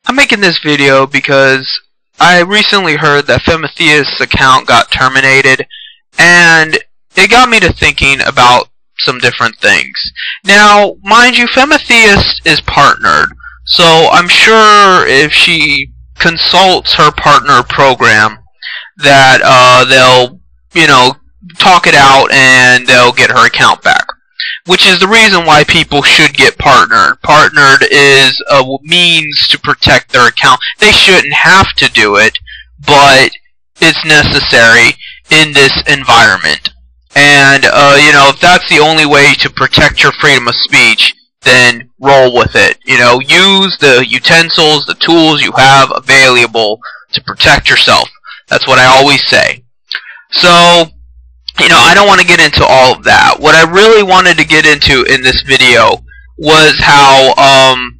I'm making this video because I recently heard that Fematheist's account got terminated, and it got me to thinking about some different things. Now, mind you, Fematheist is partnered, so I'm sure if she consults her partner program that they'll, talk it out and they'll get her account back. Which is the reason why people should get partnered. Partnered is a means to protect their account. They shouldn't have to do it, but it's necessary in this environment. And, if that's the only way to protect your freedom of speech, then roll with it. Use the utensils, the tools you have available to protect yourself. That's what I always say. So, I don't want to get into all of that. What I really wanted to get into in this video was how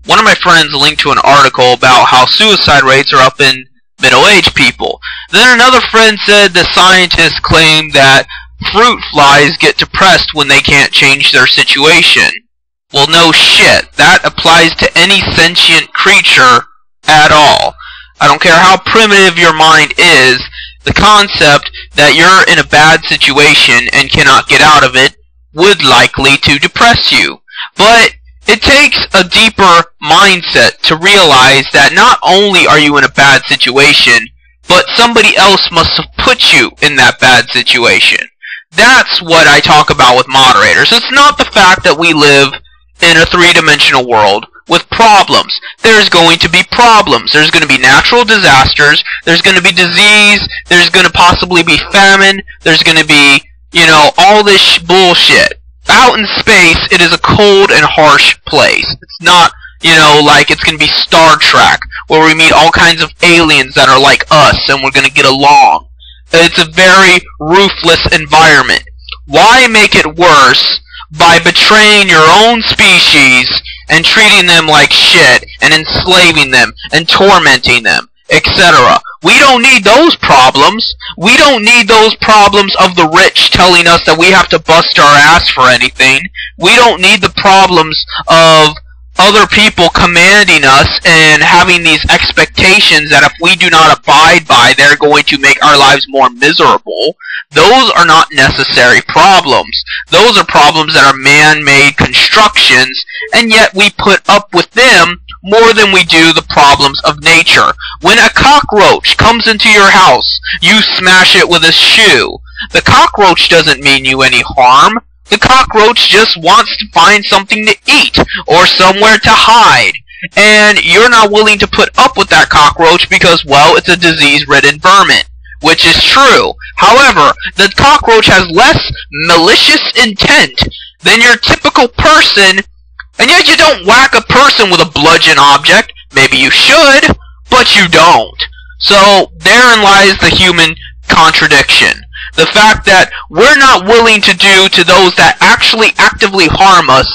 one of my friends linked to an article about how suicide rates are up in middle-aged people. Then another friend said the scientists claim that fruit flies get depressed when they can't change their situation. Well, no shit. That applies to any sentient creature at all. I don't care how primitive your mind is, the concept that you're in a bad situation and cannot get out of it would likely to depress you. But it takes a deeper mindset to realize that not only are you in a bad situation, but somebody else must have put you in that bad situation. That's what I talk about with moderators. It's not the fact that we live in a three-dimensional world with problems. There's going to be problems. There's going to be natural disasters. There's going to be disease. There's going to possibly be famine. There's going to be, all this bullshit. Out in space, it is a cold and harsh place. It's not, like it's going to be Star Trek, where we meet all kinds of aliens that are like us and we're going to get along. It's a very ruthless environment. Why make it worse by betraying your own species and treating them like shit, and enslaving them, and tormenting them, etc. We don't need those problems. We don't need those problems of the rich telling us that we have to bust our ass for anything. We don't need the problems of other people commanding us and having these expectations that if we do not abide by, they're going to make our lives more miserable. Those are not necessary problems. Those are problems that are man-made constructions, and yet we put up with them more than we do the problems of nature. When a cockroach comes into your house, you smash it with a shoe. The cockroach doesn't mean you any harm. The cockroach just wants to find something to eat or somewhere to hide. And you're not willing to put up with that cockroach because, well, it's a disease-ridden vermin. Which is true. However, the cockroach has less malicious intent than your typical person, and yet you don't whack a person with a bludgeon object. Maybe you should, but you don't. So, therein lies the human contradiction. The fact that we're not willing to do to those that actually actively harm us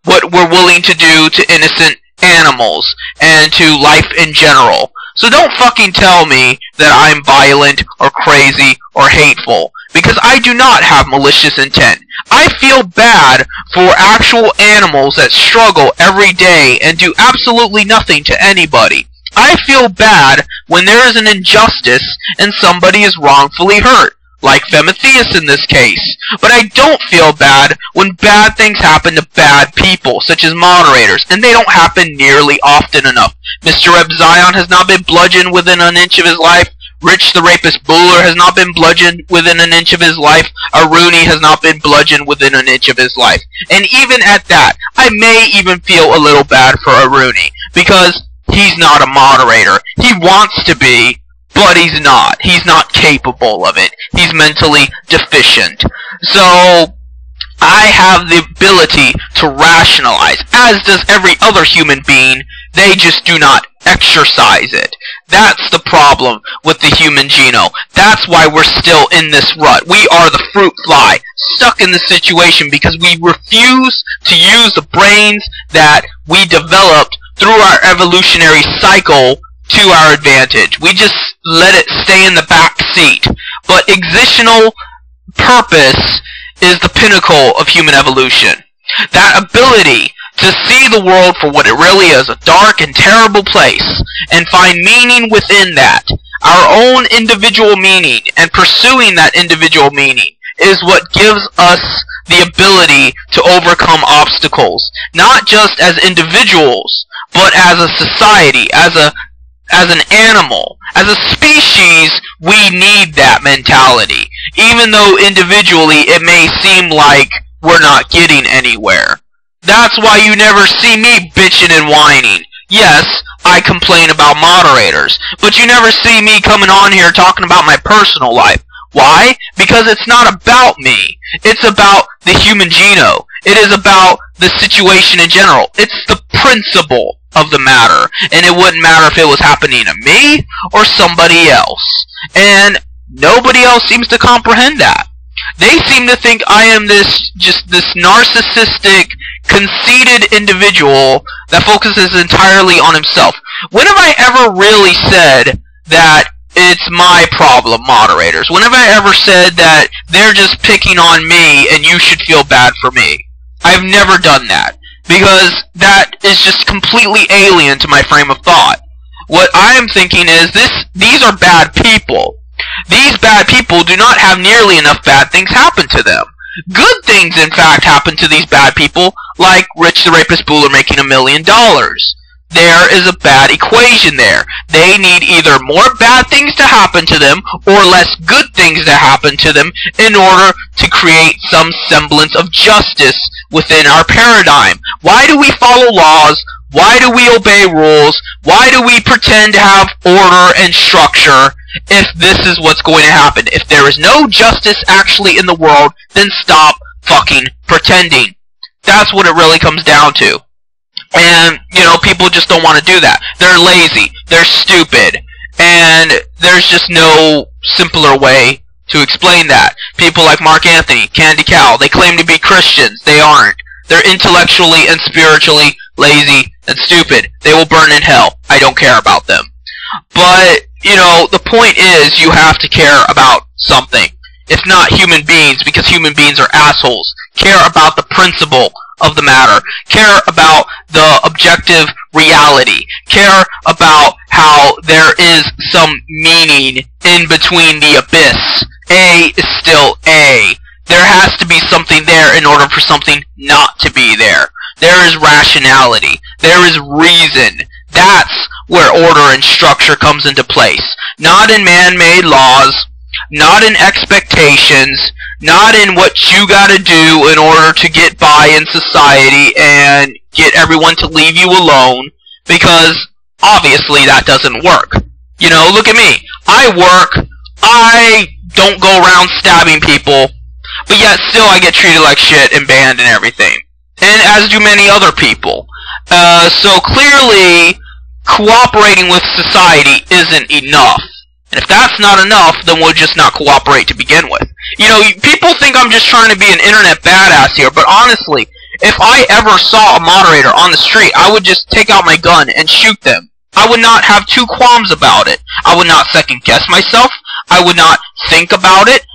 what we're willing to do to innocent animals and to life in general. So don't fucking tell me that I'm violent or crazy or hateful, because I do not have malicious intent. I feel bad for actual animals that struggle every day and do absolutely nothing to anybody. I feel bad when there is an injustice and somebody is wrongfully hurt, like Fematheist in this case. But I don't feel bad when bad things happen to bad people, such as moderators, and they don't happen nearly often enough. Mr. Reb Zion has not been bludgeoned within an inch of his life. Rich the Rapist Buller has not been bludgeoned within an inch of his life. Aruni has not been bludgeoned within an inch of his life. And even at that, I may even feel a little bad for Aruni, because he's not a moderator. He wants to be, but he's not. He's not capable of it. He's mentally deficient. So, I have the ability to rationalize, as does every other human being. They just do not exercise it. That's the problem with the human genome. That's why we're still in this rut. We are the fruit fly, stuck in this situation because we refuse to use the brains that we developed through our evolutionary cycle to our advantage. We just let it stay in the back seat. But existential purpose is the pinnacle of human evolution. That ability to see the world for what it really is, a dark and terrible place, and find meaning within that. Our own individual meaning, and pursuing that individual meaning, is what gives us the ability to overcome obstacles, not just as individuals, but as a society, as an animal, as a species. We need that mentality, even though individually it may seem like we're not getting anywhere. That's why you never see me bitching and whining. Yes, I complain about moderators, but you never see me coming on here talking about my personal life. Why? Because it's not about me. It's about the human genome. It is about the situation in general. It's the principle of the matter. And it wouldn't matter if it was happening to me or somebody else. And nobody else seems to comprehend that. They seem to think I am this narcissistic, conceited individual that focuses entirely on himself. When have I ever really said that it's my problem, moderators? When have I ever said that they're just picking on me and you should feel bad for me? I've never done that, because that is just completely alien to my frame of thought. What I am thinking is these are bad people. These bad people do not have nearly enough bad things happen to them. Good things, in fact, happen to these bad people, like Rich the Rapist Bueller making $1 million. There is a bad equation there. They need either more bad things to happen to them or less good things to happen to them in order to create some semblance of justice within our paradigm. Why do we follow laws? Why do we obey rules? Why do we pretend to have order and structure if this is what's going to happen? If there is no justice actually in the world, then stop fucking pretending. That's what it really comes down to. And, people just don't want to do that. They're lazy. They're stupid. And there's just no simpler way to explain that. People like Mark Anthony, Candy Cow, they claim to be Christians. They aren't. They're intellectually and spiritually lazy and stupid. They will burn in hell. I don't care about them. But, the point is you have to care about something. If not human beings, because human beings are assholes. Care about the principle of the matter. Care about the objective reality. Care about how there is some meaning in between the abyss. A is still A. There has to be something there in order for something not to be there. There is rationality. There is reason. That's where order and structure comes into place. Not in man-made laws, not in expectations, not in what you gotta do in order to get by in society and get everyone to leave you alone, because obviously that doesn't work. Look at me. I work, I don't go around stabbing people, but yet still I get treated like shit and banned and everything. And as do many other people. So clearly, cooperating with society isn't enough. And if that's not enough, then we'll just not cooperate to begin with. People think I'm just trying to be an internet badass here, but honestly, if I ever saw a moderator on the street, I would just take out my gun and shoot them. I would not have two qualms about it. I would not second guess myself. I would not think about it.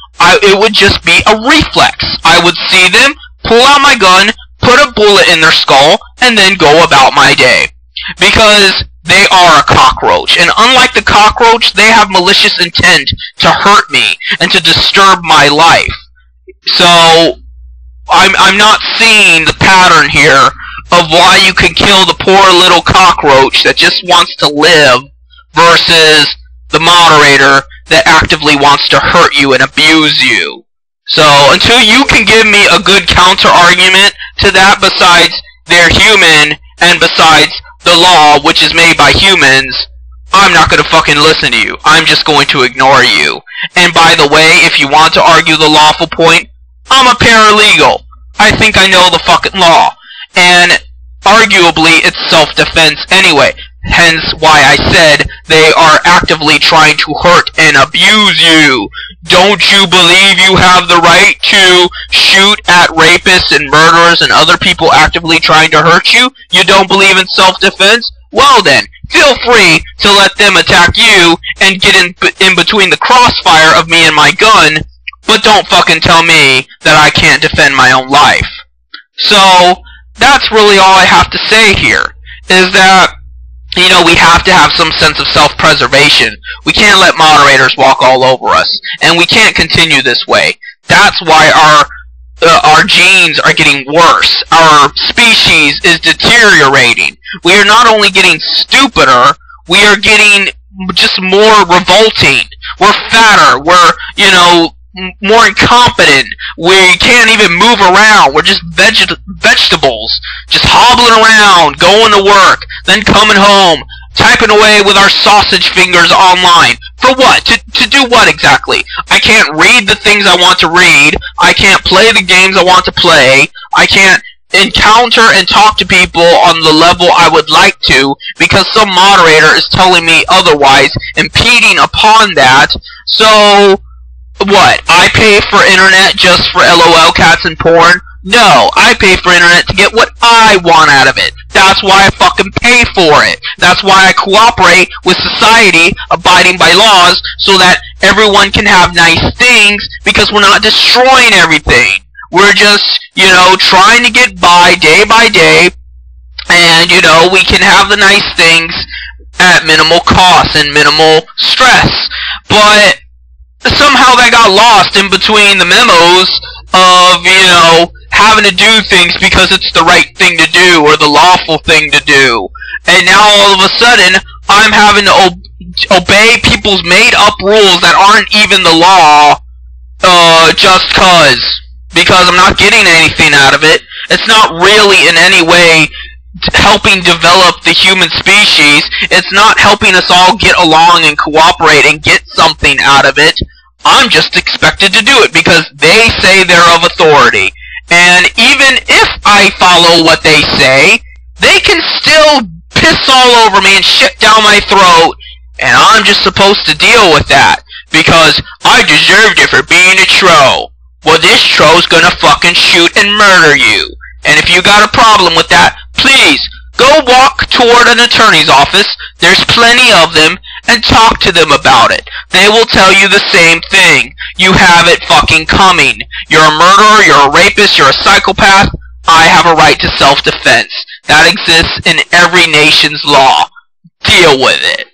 It would just be a reflex. I would see them, pull out my gun, put a bullet in their skull, and then go about my day. Because they are a cockroach. And unlike the cockroach, they have malicious intent to hurt me and to disturb my life. So, I'm not seeing the pattern here of why you can kill the poor little cockroach that just wants to live versus the moderator that actively wants to hurt you and abuse you. So, until you can give me a good counter-argument to that besides they're human and besides the law, which is made by humans, I'm not going to fucking listen to you. I'm just going to ignore you. And by the way, if you want to argue the lawful point, I'm a paralegal. I think I know the fucking law. And arguably, it's self-defense anyway. Hence why I said they are actively trying to hurt and abuse you. Don't you believe you have the right to shoot at rapists and murderers and other people actively trying to hurt you? You don't believe in self-defense? Well then, feel free to let them attack you and get in between the crossfire of me and my gun, but don't fucking tell me that I can't defend my own life. So, that's really all I have to say here, is that, we have to have some sense of self-preservation. We can't let moderators walk all over us, and we can't continue this way. That's why our genes are getting worse. Our species is deteriorating. We are not only getting stupider, we are getting just more revolting. We're fatter. We're, more incompetent. We can't even move around. We're just vegetables. Just hobbling around, going to work, then coming home, typing away with our sausage fingers online. For what? To do what exactly? I can't read the things I want to read. I can't play the games I want to play. I can't encounter and talk to people on the level I would like to because some moderator is telling me otherwise, impeding upon that. So, what? I pay for internet just for LOL cats and porn? No, I pay for internet to get what I want out of it. That's why I fucking pay for it. That's why I cooperate with society, abiding by laws, so that everyone can have nice things, because we're not destroying everything. We're just, trying to get by day, and, we can have the nice things at minimal cost and minimal stress. But somehow that got lost in between the memos of, having to do things because it's the right thing to do or the lawful thing to do. And now all of a sudden, I'm having to obey people's made-up rules that aren't even the law, just because I'm not getting anything out of it. It's not really in any way helping develop the human species. It's not helping us all get along and cooperate and get something out of it. I'm just expected to do it because they say they're of authority. And even if I follow what they say, they can still piss all over me and shit down my throat, and I'm just supposed to deal with that because I deserved it for being a troll. Well, this troll's gonna fucking shoot and murder you. And if you got a problem with that, please go walk toward an attorney's office. There's plenty of them, and talk to them about it. They will tell you the same thing. You have it fucking coming. You're a murderer, you're a rapist, you're a psychopath. I have a right to self-defense. That exists in every nation's law. Deal with it.